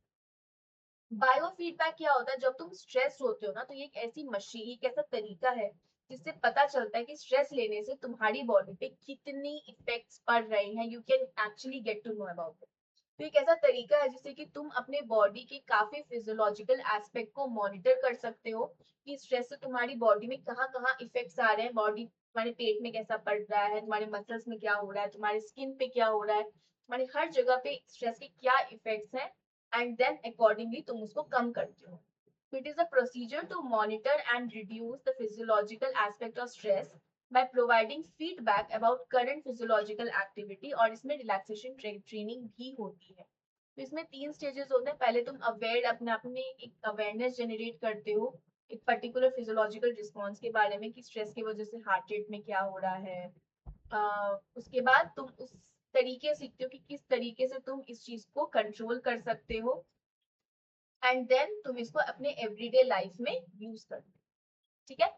बायो फीडबैक क्या होता है, जब तुम स्ट्रेस होते हो ना, तो ये एक ऐसी मशीन, एक ऐसा तरीका है जिससे पता चलता है कि स्ट्रेस लेने से तुम्हारी बॉडी पे कितनी इफेक्ट्स पड़ रही हैं। You can actually get to know about it. तो एक ऐसा तरीका है जिससे कि तुम अपने बॉडी के काफी फिजियोलॉजिकल एस्पेक्ट को मॉनिटर कर सकते हो कि स्ट्रेस से तुम्हारी बॉडी में कहाँ कहाँ इफेक्ट्स आ रहे हैं, बॉडी तुम्हारे पेट में कैसा पड़ रहा है, तुम्हारे मसल्स में क्या हो रहा है, तुम्हारे स्किन पे क्या हो रहा है, तुम्हारी हर जगह पे स्ट्रेस के क्या इफेक्ट्स हैं, and then accordingly तुम उसको कम करते हो। So it is a procedure to monitor and reduce the physiological aspect of stress by providing feedback about current physiological activity। और इसमें relaxation training भी होती है। तो इसमें 3 स्टेजेस होते हैं। पहले तुम अवेयर, अपने आप में एक अवेयरनेस जनरेट करते हो एक पर्टिकुलर फिजियोलॉजिकल रिस्पॉन्स के बारे में कि स्ट्रेस की वजह से हार्ट रेट में क्या हो रहा है। उसके बाद तुम उस तरीके सीखते हो कि किस तरीके से तुम इस चीज को कंट्रोल कर सकते हो, एंड देन तुम इसको अपने एवरीडे लाइफ में यूज करते हो। ठीक है।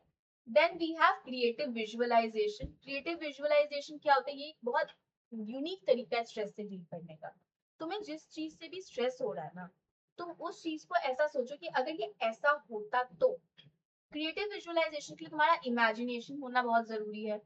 Then we have creative visualization. Creative visualization क्या होता है, ये एक बहुत यूनिक तरीका है स्ट्रेस से डील करने का। तुम्हें जिस चीज से भी स्ट्रेस हो रहा है ना, तुम उस चीज को ऐसा सोचो कि अगर ये ऐसा होता तो। क्रिएटिव विजुअलाइजेशन के लिए तुम्हारा इमेजिनेशन होना बहुत जरूरी है।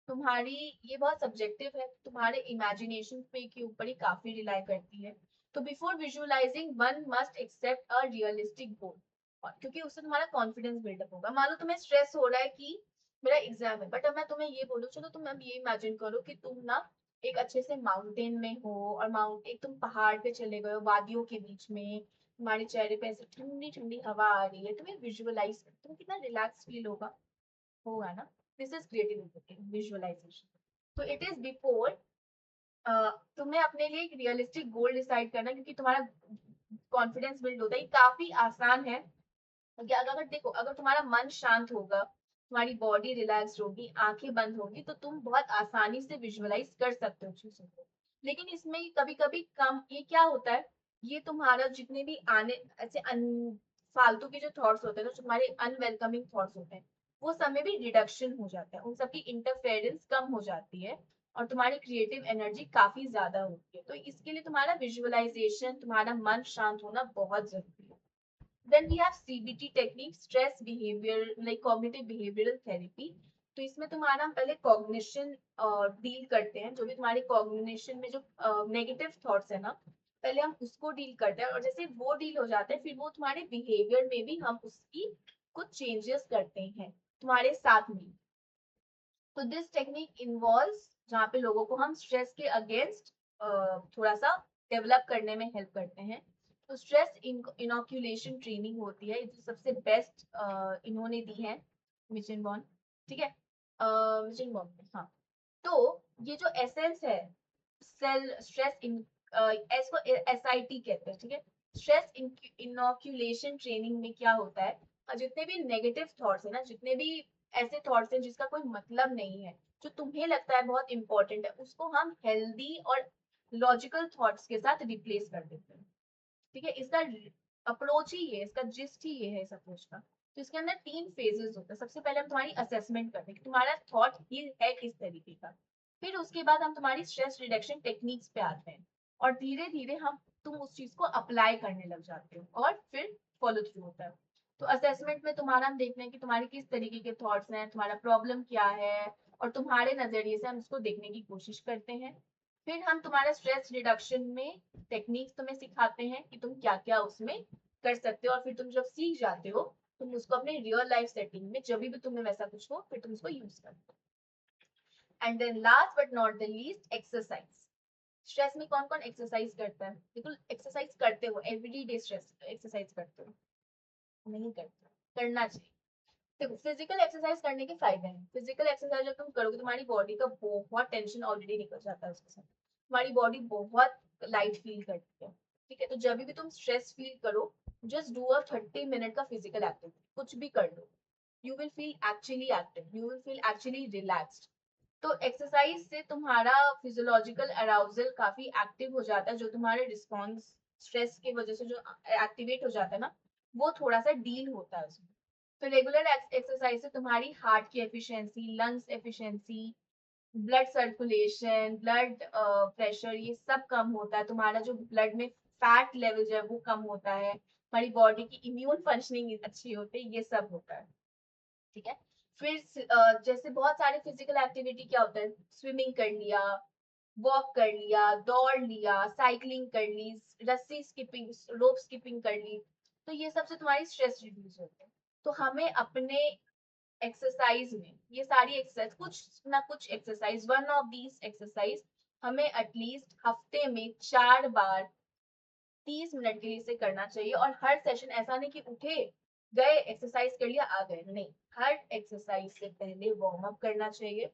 तुम्हारी, ये बहुत सब्जेक्टिव है, तुम्हारे इमेजिनेशन पे के ऊपर ही काफी रिलाई करती है। तो before visualizing one must accept a realistic goal. और क्योंकि उससे तुम्हारा कॉन्फिडेंस बिल्डअप होगा। मान लो तुम्हें स्ट्रेस हो रहा है कि मेरा एग्जाम है, बट अब मैं तुम्हें ये बोलूँ, चलो तुम अब ये इमेजिन करो कि तुम ना एक अच्छे से माउंटेन में हो, और माउंट एक तुम पहाड़ पे चले गए हो वादियों के बीच में, तुम्हारे चेहरे पे ऐसे ठंडी ठंडी हवा आ रही है, तुम्हें विजुअलाइज, तुम्हें कितना रिलैक्स फील होगा ना। This is creative visualization. तो इट इज बिफोर तुम्हें अपने लिए एक रियलिस्टिक गोल डिसाइड करना, क्योंकि तुम्हारा कॉन्फिडेंस बिल्ड होता है। ये काफी आसान है क्योंकि अगर देखो, अगर तुम्हारा मन शांत होगा, तुम्हारी बॉडी रिलैक्स्ड होगी, आंखें बंद होगी, तो तुम बहुत आसानी से विजुअलाइज कर सकते हो चीजों को। लेकिन इसमें कभी कभी कम, ये क्या होता है, ये तुम्हारा जितने भी आने ऐसे फालतू के जो थॉट्स होते हैं ना, जो तुम्हारे अनवेलकमिंग थॉट्स होते हैं, वो सब में भी रिडक्शन हो जाता है, उन सबकी इंटरफेरेंस कम हो जाती है और तुम्हारी क्रिएटिव एनर्जी काफी ज्यादा होती है। तो इसके लिए तुम्हारा विजुअलाइजेशन, तुम्हारा मन शांत होना बहुत जरूरी है। Then we have CBT technique, stress behavior like cognitive behavioral therapy। तो इसमें तुम्हारा हम पहले कॉग्निशन डील करते हैं, जो भी तुम्हारे कॉग्निशन में जो नेगेटिव थॉट्स है ना, पहले हम उसको डील करते हैं, और जैसे वो डील हो जाते हैं, फिर वो तुम्हारे बिहेवियर में भी हम उसकी कुछ चेंजेस करते हैं तुम्हारे साथ में। तो दिस टेक्निक इन्वॉल्व्स, जहाँ पे लोगों को हम स्ट्रेस के अगेंस्ट थोड़ा सा डेवलप करने में हेल्प करते हैं। तो स्ट्रेस इनोक्यूलेशन ट्रेनिंग होती है, जो सबसे बेस्ट इन्होंने दी है, मिशन बॉन्ड। ठीक है, मिशन बॉन्ड, हाँ। तो ये जो एसेंस है, सेल स्ट्रेस इन, इसको SIT कहते हैं। ठीक है, स्ट्रेस इनोक्यूलेशन ट्रेनिंग में क्या होता है, जितने भी नेगेटिव थॉट्स है ना, जितने भी ऐसे थॉट्स हैं जिसका कोई मतलब नहीं है, जो तुम्हें लगता है बहुत इंपॉर्टेंट है, उसको हम हेल्दी और लॉजिकल थॉट्स के साथ रिप्लेस कर देते हैं। ठीक है, इसका अप्रोच ही ये, इसका जिस्ट ही ये है इस अप्रोच का। तो इसके अंदर 3 फेजेस होते हैं। सबसे पहले हम तुम्हारी असेसमेंट करते हैं कि तुम्हारा थॉट ही है किस तरीके का। फिर उसके बाद हम तुम्हारी स्ट्रेस रिडक्शन टेक्निक्स पे आते हैं, और धीरे धीरे हम तुम उस चीज को अप्लाई करने लग जाते हो, और फिर फॉलो थ्रू होता है। तो असेसमेंट में तुम्हारा हम देखते हैं कि तुम्हारे किस तरीके के थॉट्स हैं, तुम्हारा प्रॉब्लम क्या है, और तुम्हारे नजरिए से हम इसको देखने की कोशिश करते हैं। फिर हम तुम्हारा स्ट्रेस रिडक्शन में टेक्निक्स तुम्हें सिखाते हैं कि तुम क्या क्या उसमें कर सकते हो, और फिर तुम जब सीख जाते हो, तुम उसको अपने रियल लाइफ सेटिंग में जब भी तुम्हें वैसा कुछ हो, फिर तुम उसको यूज करते हो। And then last but not the least, exercise. Stress में कौन कौन एक्सरसाइज करता है? बिल्कुल एक्सरसाइज करते हो, एवरीडे स्ट्रेस एक्सरसाइज करते हो? नहीं करते, करना चाहिए। देखो फिजिकल एक्सरसाइज करने के फायदे हैं। फिजिकल एक्सरसाइज जब तुम करोगे तुम्हारी बॉडी का बहुत टेंशन ऑलरेडी निकल जाता है उसके साथ, तुम्हारी बॉडी बहुत लाइट फील करती है। ठीक है, तो जब भी तुम स्ट्रेस फील करो, जस्ट डू अ 30 मिनट का फिजिकल एक्टिविटी, कुछ भी कर लो, you will feel actually active, you will feel actually relaxed. तो एक्सरसाइज से तुम्हारा फिजियोलॉजिकल अराउजल काफी एक्टिव हो जाता है, जो तुम्हारे रिस्पॉन्स स्ट्रेस की वजह से जो एक्टिवेट हो जाता है ना, वो थोड़ा सा डील होता है उसमें। तो रेगुलर एक्सरसाइज से तुम्हारी हार्ट की efficiency, lungs efficiency, blood circulation, blood pressure, ये सब कम होता है। तुम्हारा जो ब्लड में फैट लेवल जो है वो कम होता है, हमारी बॉडी की इम्यून फंक्शनिंग अच्छी होती है, ये सब होता है। ठीक है, फिर जैसे बहुत सारे फिजिकल एक्टिविटी क्या होता है, स्विमिंग कर लिया, वॉक कर लिया, दौड़ लिया, साइकिलिंग कर ली, रस्सी स्किपिंग, रोप स्किपिंग कर ली, तो ये सबसे तुम्हारी स्ट्रेस रिड्यूस होती है। तो हमें अपने एक्सरसाइज में ये सारी एक्सरसाइज, कुछ ना कुछ exercise, one of these exercise हमें एटलीस्ट हफ्ते में 4 बार 30 मिनट के लिए इसे करना चाहिए। और हर सेशन ऐसा नहीं कि उठे, गए, एक्सरसाइज कर लिया, आ गए, नहीं, हर एक्सरसाइज से पहले वार्म अप करना चाहिए,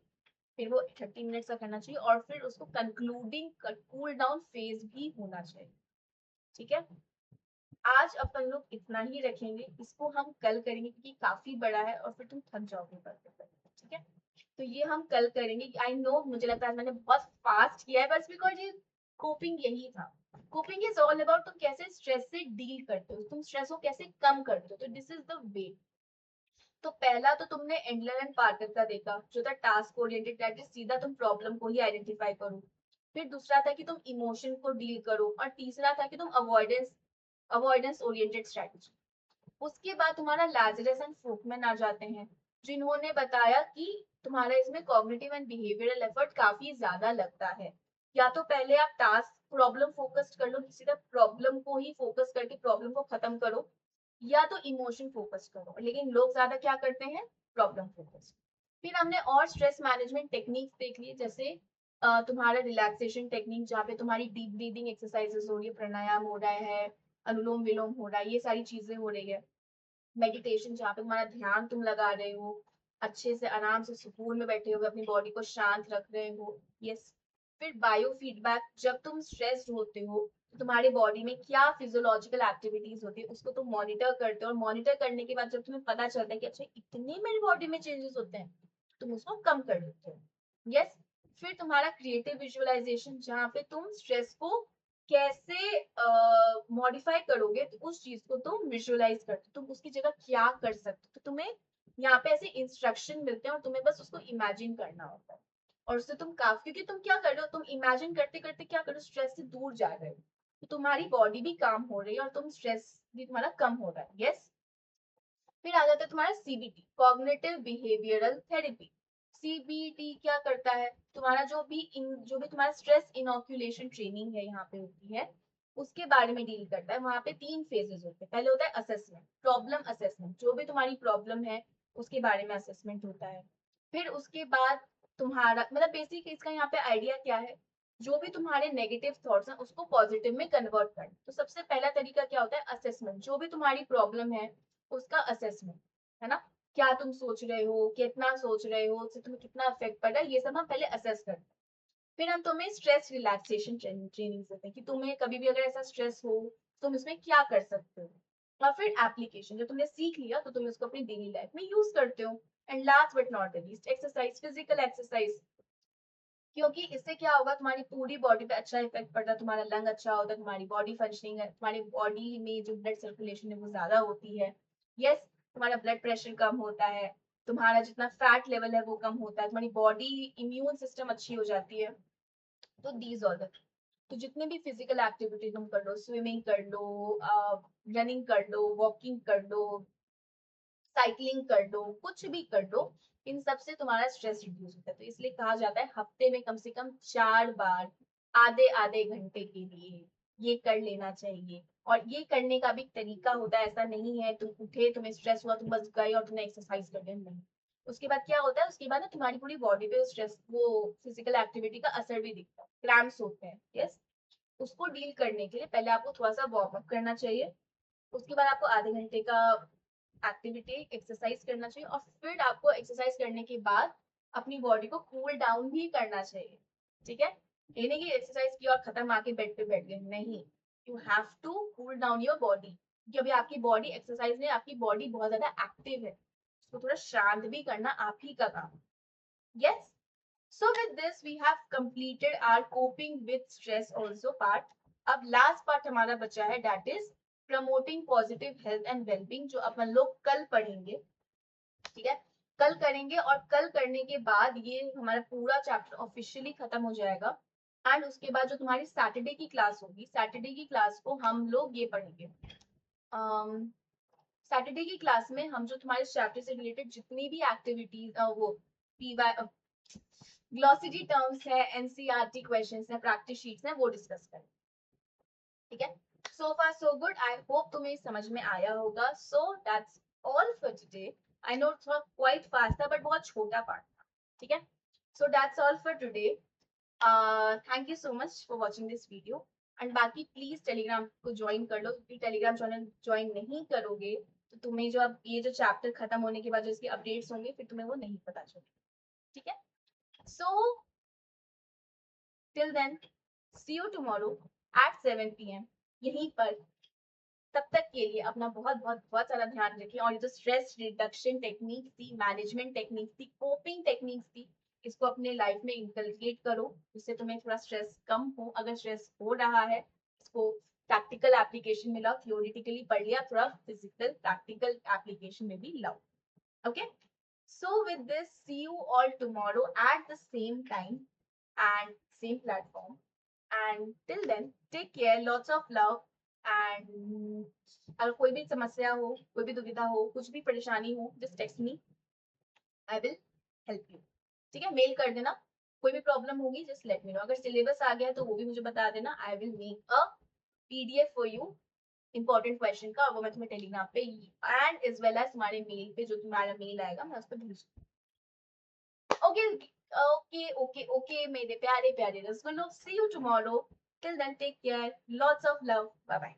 फिर वो 30 मिनट्स का करना चाहिए, और फिर उसको कंक्लूडिंग कूल डाउन फेज भी होना चाहिए। ठीक है, आज अपन लोग इतना ही रखेंगे, इसको हम कल करेंगे क्योंकि काफी बड़ा है और फिर तुम थक जाओगे करते करते। ठीक है, तो ये हम कल करेंगे। आई नो मुझे लगता है मैंने बहुत फास्ट किया है, बस बिकॉज ये कोपिंग यही था। कोपिंग इज ऑल अबाउट तुम कैसे स्ट्रेस से डील करते हो, तुम स्ट्रेस को कैसे कम करते हो, तो दिस इज द वे। तो पहला तो तुमने एंडलर एंड पार्कर का देखा, जो था टास्क ओरिएंटेड, दैट इज सीधा तुम प्रॉब्लम को ही आइडेंटिफाई करो। फिर दूसरा था कि तुम इमोशन को डील करो, और तीसरा था कि तुम अवॉइडेंस अवॉइडेंस ओरिएंटेड स्ट्रेटजी। उसके बाद तुम्हारा लाजरस एंड फोकमैन आ जाते हैं, जिन्होंने बताया कि तुम्हारा इसमें कॉग्निटिव एंड बिहेवियरल एफर्ट काफी ज्यादा लगता है। या तो पहले आप टास्क प्रॉब्लम फोकस्ड कर लो, किसी तरह प्रॉब्लम को ही फोकस करके प्रॉब्लम को खत्म करो, या तो इमोशन फोकस करो, लेकिन लोग ज्यादा क्या करते हैं, प्रॉब्लम फोकस। फिर हमने और स्ट्रेस मैनेजमेंट टेक्निक्स देख ली, जैसे तुम्हारा रिलैक्सेशन टेक्निक, जहाँ पे तुम्हारी डीप ब्रीदिंग एक्सरसाइजेस हो रही है, प्राणायाम हो रहा है, अनुलोम विलोम हो रहा है, ये सारी चीजें हो रही है। मेडिटेशन, जहाँ पे तुम्हारा ध्यान तुम लगा रहे हो, अच्छे से आराम से सुकून में बैठे हो, अपनी बॉडी को शांत रख रहे हो। यस। फिर बायो फीडबैक, जब तुम स्ट्रेस्ड होते हो तो तुम्हारी बॉडी में क्या फिजियोलॉजिकल एक्टिविटीज होती है, उसको तुम मॉनिटर करते हो, और मॉनिटर करने के बाद जब तुम्हें पता चलता है कि अच्छा इतने मेरी बॉडी में चेंजेस होते हैं, तुम उसको कम कर देते हो। यस। फिर तुम्हारा क्रिएटिव विजुअलाइजेशन, जहाँ पे तुम स्ट्रेस को कैसे मॉडिफाई करोगे, तो उस चीज को तुम विजुअलाइज करते हो, तुम उसकी जगह क्या कर सकते हो, तो तुम्हें यहाँ पे ऐसे इंस्ट्रक्शन मिलते हैं और तुम्हें बस उसको इमेजिन करना होता है। और उससे तुम काफी, क्योंकि तुम क्या कर रहे हो, तुम इमेजिन करते करते क्या कर रहे हो, स्ट्रेस से दूर जा रहे हो, तो तुम्हारी बॉडी भी काम हो रही है और तुम स्ट्रेस भी तुम्हारा कम हो रहा है। यस। फिर आ जाता है तुम्हारा CBT, cognitive behavioural therapy. CBT क्या करता है, तुम्हारा जो भी तुम्हारा स्ट्रेस इनोक्यूलेशन ट्रेनिंग है यहाँ पे होती है, उसके बारे में डील करता है। वहां पे 3 फेजेस होते हैं। पहले होता है असेसमेंट, प्रॉब्लम असेसमेंट, जो भी तुम्हारी प्रॉब्लम है उसके बारे में असेसमेंट होता है। फिर उसके बाद तुम्हारा मतलब बेसिक इसका यहाँ पे आइडिया क्या है, जो भी तुम्हारे नेगेटिव थॉट्स हैं उसको पॉजिटिव में कन्वर्ट करना। तो सबसे पहला तरीका क्या होता है, असेसमेंट, जो भी तुम्हारी प्रॉब्लम है उसका असेसमेंट, है ना, क्या तुम सोच रहे हो, कितना सोच रहे हो, उससे तुम्हें कितना इफेक्ट पड़ रहा है, ये सब हम पहले असेस करते हैं। फिर हम तुम्हें स्ट्रेस रिलैक्सेशन ट्रेनिंग देते हैं कि तुम्हें कभी भी अगर ऐसा स्ट्रेस हो तुम इसमें क्या कर सकते हो। और फिर एप्लीकेशन, जो तुमने सीख लिया तो तुम उसको अपनी डेली लाइफ में यूज करते हो। And last but not the least, exercise, physical exercise, क्योंकि इससे क्या होगा, तुम्हारी पूरी बॉडी पे अच्छा इफेक्ट पड़ता है, तुम्हारा लंग अच्छा होता है, तुम्हारी बॉडी फंक्शनिंग है, तुम्हारी बॉडी में जो ब्लड सर्कुलेशन है वो ज्यादा होती है। यस। तुम्हारा ब्लड प्रेशर कम होता है, तुम्हारा जितना फैट लेवल है वो कम होता है, तुम्हारी बॉडी इम्यून सिस्टम अच्छी हो जाती है। तो दीज ऑल द, तो जितने भी फिजिकल एक्टिविटी तुम कर लो, स्विमिंग कर लो, रनिंग कर लो, वॉकिंग कर लो, साइकिलिंग कर लो, कुछ भी कर लो, इन सब से तुम्हारा स्ट्रेस रिड्यूस होता है। तो इसलिए कहा जाता है हफ्ते में कम से कम 4 बार आधे आधे घंटे के लिए ये कर लेना चाहिए। और ये करने का भी तरीका होता है, ऐसा नहीं है तुम उठे, तुम्हें स्ट्रेस हुआ, तुम बस गए और तुमने एक्सरसाइज कर लिया, नहीं। उसके बाद क्या होता है, उसके बाद ना तुम्हारी पूरी बॉडी पे स्ट्रेस, वो फिजिकल एक्टिविटी का असर भी दिखता है, क्रैम्प्स होते हैं। यस। उसको डील करने के लिए पहले आपको थोड़ा सा वार्म अप करना चाहिए, उसके बाद आपको आधे घंटे का एक्टिविटी एक्सरसाइज करना चाहिए, और फिर आपको एक्सरसाइज करने के बाद अपनी बॉडी को कूल डाउन भी करना चाहिए, ठीक है। ये नहीं कि एक्सरसाइज की और खत्म आके बेड पे बैठ गए, नहीं, you have to cool down your body, क्योंकि अभी आपकी बॉडी एक्सरसाइज में, आपकी बॉडी बहुत ज्यादा एक्टिव है, उसको थोड़ा शांत भी करना आप ही का काम। Yes, so with this we have completed our coping with stress also part. अब लास्ट पार्ट हमारा बचा है, that is promoting positive health and well-being, जो अपन लोग कल पढ़ेंगे, ठीक है, कल करेंगे, और कल करने के बाद ये हमारा पूरा चैप्टर ऑफिशियली खत्म हो जाएगा। एंड उसके बाद जो तुम्हारी सैटरडे की क्लास होगी, सैटरडे की क्लास को हम लोग ये पढ़ेंगे, सैटरडे की क्लास में हम जो तुम्हारे चैप्टर से रिलेटेड जितनी भी एक्टिविटीज, वो पीवाई ग्लॉसिटी टर्म्स है, एनसीईआरटी क्वेश्चंस है, प्रैक्टिस शीट्स है, वो डिस्कस करें, ठीक है। सो फार सो गुड, आई होप तुम्हें समझ में आया होगा। So that's all for today. I know थोड़ा क्वाइट फास्ट था, बट बहुत छोटा पार्ट था, ठीक है। So that's all for today. Thank you so much for watching this video. And बाकी प्लीज टेलीग्राम को ज्वाइन कर लो, क्योंकि टेलीग्राम चैनल ज्वाइन नहीं करोगे तो तुम्हें जो अब ये जो चैप्टर खत्म होने के बाद जो इसके अपडेट्स होंगे, फिर तुम्हें वो नहीं पता चलेगा, ठीक है। So till then, see you tomorrow at 7 p.m. यहीं पर। तब तक के लिए अपना बहुत बहुत बहुत सारा ध्यान रखिए, और ये जो स्ट्रेस रिडक्शन टेक्निक थी, मैनेजमेंट टेक्निक थी, कोपिंग टेक्निक्स थी, इसको अपने लाइफ में इंकलकेट करो, जिससे तुम्हें थोड़ा स्ट्रेस कम हो। अगर स्ट्रेस हो रहा है, इसको प्रैक्टिकल एप्लीकेशन में लाओ, थियोरिटिकली पढ़ लिया, थोड़ा फिजिकल प्रैक्टिकल एप्लीकेशन में भी लाओ, okay. So with this, see you all tomorrow at the same time and same platform. And till then, take care, lots of love. And अगर कोई भी समस्या हो, कोई भी दुविधा हो, कुछ भी परेशानी हो, just text me. I will help you. ठीक है, मेल कर देना। कोई भी प्रॉब्लम होगी, just let me know. अगर सिलेबस आ गया तो वो भी मुझे बता देना। I will make a PDF for you, important question का, और वो मैं तुम्हें टेलीग्राम पे एंड एज वेल एज तुम्हारे मेल पे, जो तुम्हारा मेल आएगा मैं उस पर भेज। ओके ओके ओके ओके मेरे प्यारे प्यारे रसगुल्लो, see you tomorrow. Till then take care, lots of love, bye bye.